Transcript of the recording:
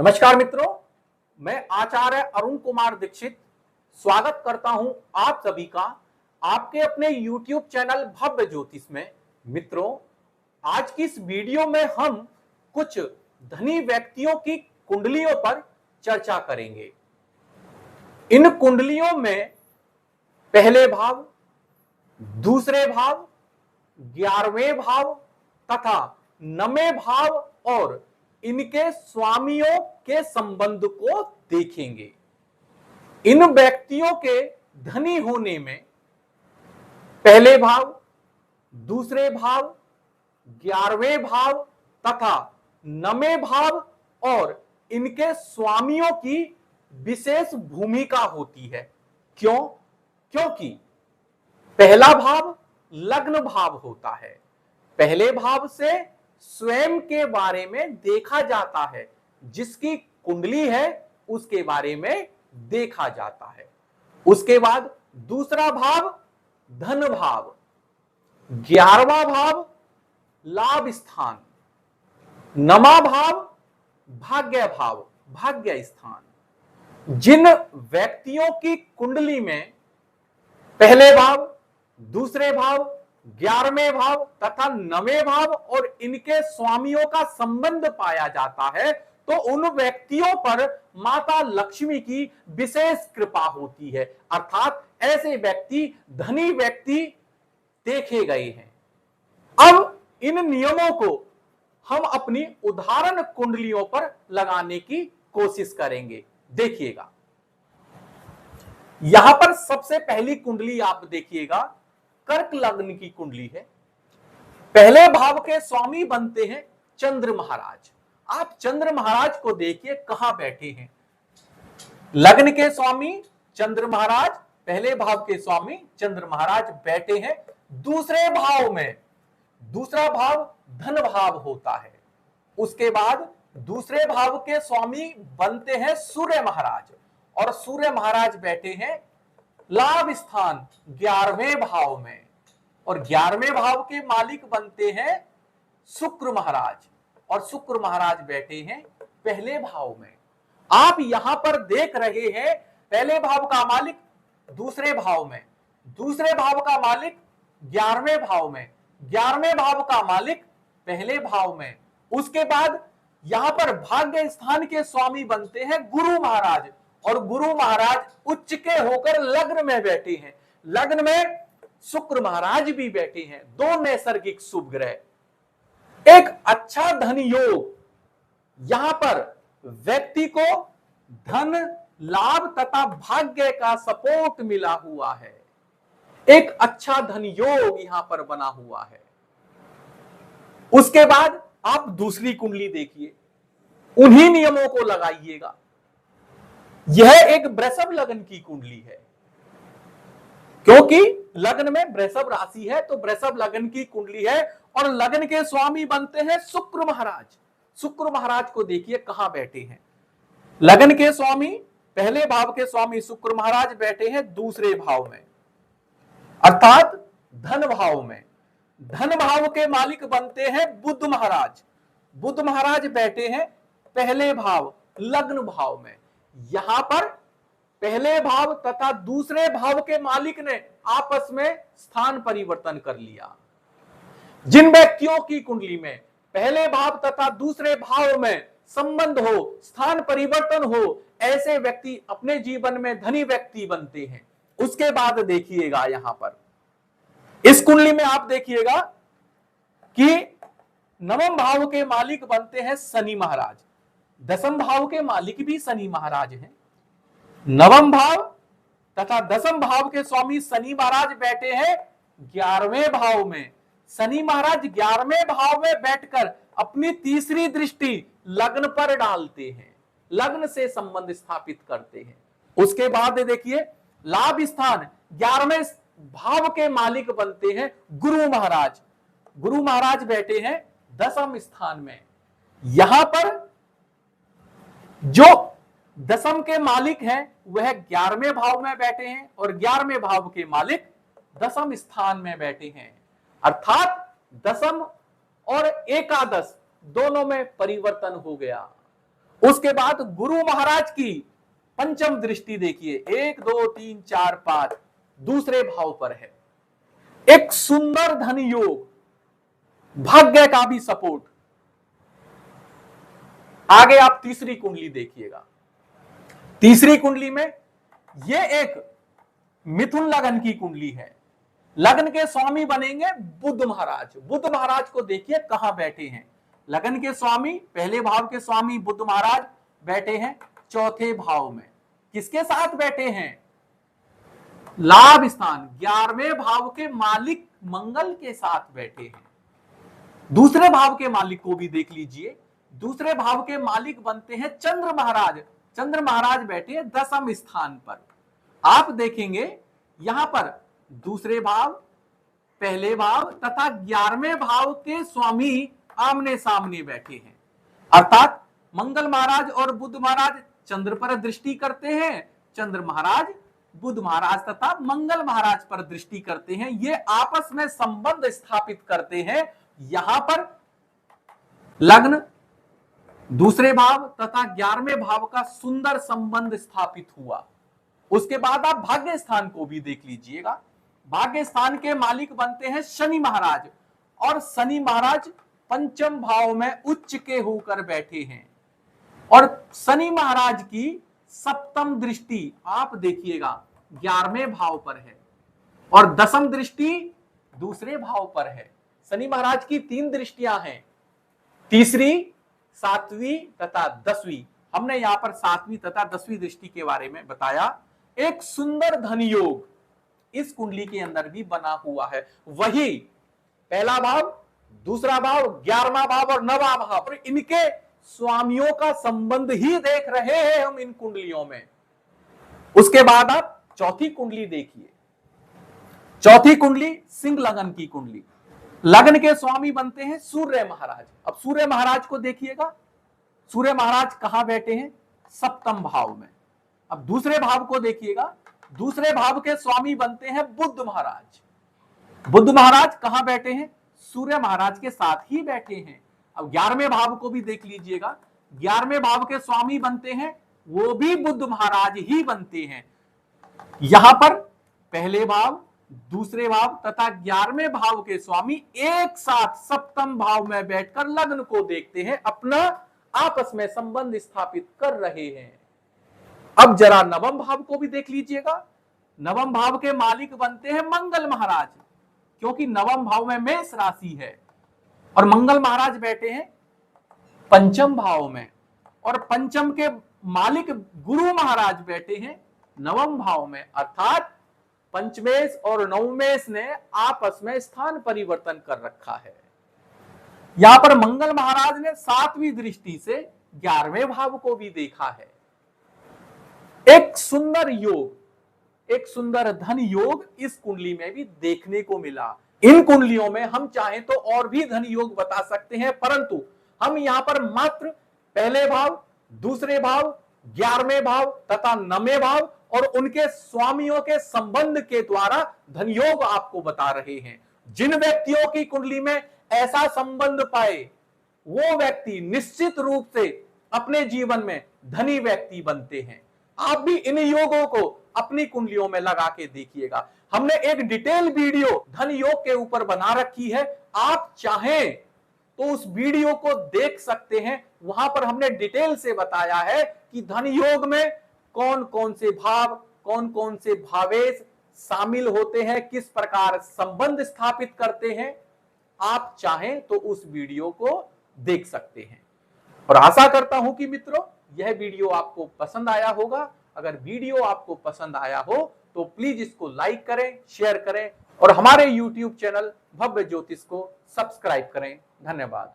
नमस्कार मित्रों, मैं आचार्य अरुण कुमार दीक्षित स्वागत करता हूं आप सभी का आपके अपने YouTube चैनल भव्य ज्योतिष में। मित्रों, आज की इस वीडियो में हम कुछ धनी व्यक्तियों की कुंडलियों पर चर्चा करेंगे। इन कुंडलियों में पहले भाव, दूसरे भाव, 11वें भाव तथा 9वें भाव और इनके स्वामियों के संबंध को देखेंगे। इन व्यक्तियों के धनी होने में पहले भाव, दूसरे भाव, 11वें भाव तथा 9वें भाव और इनके स्वामियों की विशेष भूमिका होती है। क्यों? क्योंकि पहला भाव लग्न भाव होता है। पहले भाव से स्वयं के बारे में देखा जाता है, जिसकी कुंडली है उसके बारे में देखा जाता है। उसके बाद दूसरा भाव धन भाव, 11वां भाव लाभ स्थान, 9वां भाव भाग्य भाव, भाग्य स्थान। जिन व्यक्तियों की कुंडली में पहले भाव, दूसरे भाव, 11वें भाव तथा 9वें भाव और इनके स्वामियों का संबंध पाया जाता है, तो उन व्यक्तियों पर माता लक्ष्मी की विशेष कृपा होती है। अर्थात ऐसे व्यक्ति धनी व्यक्ति देखे गए हैं। अब इन नियमों को हम अपनी उदाहरण कुंडलियों पर लगाने की कोशिश करेंगे। देखिएगा, यहां पर सबसे पहली कुंडली आप देखिएगा, कर्क लग्न की कुंडली है। पहले भाव के स्वामी बनते हैं चंद्र महाराज। आप चंद्र महाराज को देखिए कहां बैठे हैं। लग्न के स्वामी चंद्र महाराज, पहले भाव के स्वामी चंद्र महाराज बैठे हैं दूसरे भाव में। दूसरा भाव धन भाव होता है। उसके बाद दूसरे भाव के स्वामी बनते हैं सूर्य महाराज और सूर्य महाराज बैठे हैं लाभ स्थान 11वें भाव में और 11वें भाव के मालिक बनते हैं शुक्र महाराज और शुक्र महाराज बैठे हैं पहले भाव में। आप यहां पर देख रहे हैं पहले भाव का मालिक दूसरे भाव में, दूसरे भाव का मालिक 11वें भाव में, 11वें भाव का मालिक पहले भाव में। उसके बाद यहां पर भाग्य स्थान के स्वामी बनते हैं गुरु महाराज और गुरु महाराज उच्च के होकर लग्न में बैठे हैं। लग्न में शुक्र महाराज भी बैठे हैं। दो नैसर्गिक शुभ ग्रह, एक अच्छा धन योग। यहां पर व्यक्ति को धन लाभ तथा भाग्य का सपोर्ट मिला हुआ है। एक अच्छा धन योग यहां पर बना हुआ है। उसके बाद आप दूसरी कुंडली देखिए, उन्हीं नियमों को लगाइएगा। यह एक वृषभ लग्न की कुंडली है, क्योंकि लग्न में वृषभ राशि है तो वृषभ लग्न की कुंडली है और लग्न के स्वामी बनते हैं शुक्र महाराज। शुक्र महाराज को देखिए कहां बैठे हैं। लग्न के स्वामी पहले भाव के स्वामी शुक्र महाराज बैठे हैं दूसरे भाव में, अर्थात धन भाव में। धन भाव के मालिक बनते हैं बुध महाराज। बुध महाराज बैठे हैं पहले भाव लग्न भाव में। यहां पर पहले भाव तथा दूसरे भाव के मालिक ने आपस में स्थान परिवर्तन कर लिया। जिन व्यक्तियों की कुंडली में पहले भाव तथा दूसरे भाव में संबंध हो, स्थान परिवर्तन हो, ऐसे व्यक्ति अपने जीवन में धनी व्यक्ति बनते हैं। उसके बाद देखिएगा, यहां पर इस कुंडली में आप देखिएगा कि 9वें भाव के मालिक बनते हैं शनि महाराज। 10वें भाव के मालिक भी शनि महाराज हैं। 9वें भाव तथा 10वें भाव के स्वामी शनि महाराज बैठे हैं 11वें भाव में। शनि महाराज 11वें भाव में बैठकर अपनी तीसरी दृष्टि लग्न पर डालते हैं, लग्न से संबंध स्थापित करते हैं। उसके बाद देखिए लाभ स्थान 11वें भाव के मालिक बनते हैं गुरु महाराज। गुरु महाराज बैठे हैं 10वें स्थान में। यहां पर जो 10वें के मालिक हैं वह 11वें भाव में बैठे हैं और 11वें भाव के मालिक 10वें स्थान में बैठे हैं। अर्थात 10वें और एकादश दोनों में परिवर्तन हो गया। उसके बाद गुरु महाराज की पंचम दृष्टि देखिए, 1 2 3 4 5 दूसरे भाव पर है। एक सुंदर धन योग, भाग्य का भी सपोर्ट। आगे आप तीसरी कुंडली देखिएगा। तीसरी कुंडली में यह एक मिथुन लगन की कुंडली है। लगन के स्वामी बनेंगे बुध महाराज। बुध महाराज को देखिए कहां बैठे हैं। लगन के स्वामी, पहले भाव के स्वामी बुध महाराज बैठे हैं चौथे भाव में। किसके साथ बैठे हैं? लाभ स्थान 11वें भाव के मालिक मंगल के साथ बैठे हैं। दूसरे भाव के मालिक को भी देख लीजिए। दूसरे भाव के मालिक बनते हैं चंद्र महाराज। चंद्र महाराज बैठे हैं 10वें स्थान पर। आप देखेंगे यहां पर दूसरे भाव, पहले भाव तथा 11वें भाव के स्वामी आमने सामने बैठे हैं। अर्थात मंगल महाराज और बुध महाराज चंद्र पर दृष्टि करते हैं, चंद्र महाराज बुध महाराज तथा मंगल महाराज पर दृष्टि करते हैं। ये आपस में संबंध स्थापित करते हैं। यहां पर लग्न, दूसरे भाव तथा 11वें भाव का सुंदर संबंध स्थापित हुआ। उसके बाद आप भाग्य स्थान को भी देख लीजिएगा। भाग्य स्थान के मालिक बनते हैं शनि महाराज, और शनि महाराज पंचम भाव में उच्च के होकर बैठे हैं। और शनि महाराज की सप्तम दृष्टि आप देखिएगा 11वें भाव पर है, और 10वीं दृष्टि दूसरे भाव पर है। शनि महाराज की 3 दृष्टियां हैं, तीसरी, 7वीं तथा 10वीं। हमने यहां पर 7वीं तथा 10वीं दृष्टि के बारे में बताया। एक सुंदर धन योग इस कुंडली के अंदर भी बना हुआ है। वही पहला भाव, दूसरा भाव, 11वां भाव और 9वां भाव, और इनके स्वामियों का संबंध ही देख रहे हैं हम इन कुंडलियों में। उसके बाद आप चौथी कुंडली देखिए। चौथी कुंडली सिंह लगन की कुंडली। लगन के स्वामी बनते हैं सूर्य महाराज। अब सूर्य महाराज को देखिएगा, सूर्य महाराज कहां बैठे हैं? सप्तम भाव में। अब दूसरे भाव को देखिएगा, दूसरे भाव के स्वामी बनते हैं बुध महाराज। बुध महाराज कहां बैठे हैं? सूर्य महाराज के साथ ही बैठे हैं। अब 11वें भाव को भी देख लीजिएगा, 11वें भाव के स्वामी बनते हैं वो भी बुध महाराज ही बनते हैं। यहां पर पहले भाव, दूसरे भाव तथा 11वें भाव के स्वामी एक साथ सप्तम भाव में बैठकर लग्न को देखते हैं, अपना आपस में संबंध स्थापित कर रहे हैं। अब जरा नवम भाव को भी देख लीजिएगा। नवम भाव के मालिक बनते हैं मंगल महाराज, क्योंकि नवम भाव में मेष राशि है, और मंगल महाराज बैठे हैं पंचम भाव में, और पंचम के मालिक गुरु महाराज बैठे हैं नवम भाव में। अर्थात पंचमेश और नवमेश ने आपस में स्थान परिवर्तन कर रखा है। यहां पर मंगल महाराज ने 7वीं दृष्टि से 11वें भाव को भी देखा है। एक सुंदर योग, एक सुंदर धन योग इस कुंडली में भी देखने को मिला। इन कुंडलियों में हम चाहें तो और भी धन योग बता सकते हैं, परंतु हम यहां पर मात्र पहले भाव, दूसरे भाव, 11वें भाव तथा 9वें भाव और उनके स्वामियों के संबंध के द्वारा धन योग आपको बता रहे हैं। जिन व्यक्तियों की कुंडली में ऐसा संबंध पाए वो व्यक्ति निश्चित रूप से अपने जीवन में धनी व्यक्ति बनते हैं। आप भी इन योगों को अपनी कुंडलियों में लगा के देखिएगा। हमने एक डिटेल वीडियो धन योग के ऊपर बना रखी है, आप चाहें तो उस वीडियो को देख सकते हैं। वहां पर हमने डिटेल से बताया है कि धन योग में कौन कौन से भाव, कौन कौन से भावेश शामिल होते हैं, किस प्रकार संबंध स्थापित करते हैं। आप चाहें तो उस वीडियो को देख सकते हैं। और आशा करता हूं कि मित्रों यह वीडियो आपको पसंद आया होगा। अगर वीडियो आपको पसंद आया हो तो प्लीज इसको लाइक करें, शेयर करें और हमारे YouTube चैनल भव्य ज्योतिष को सब्सक्राइब करें। धन्यवाद।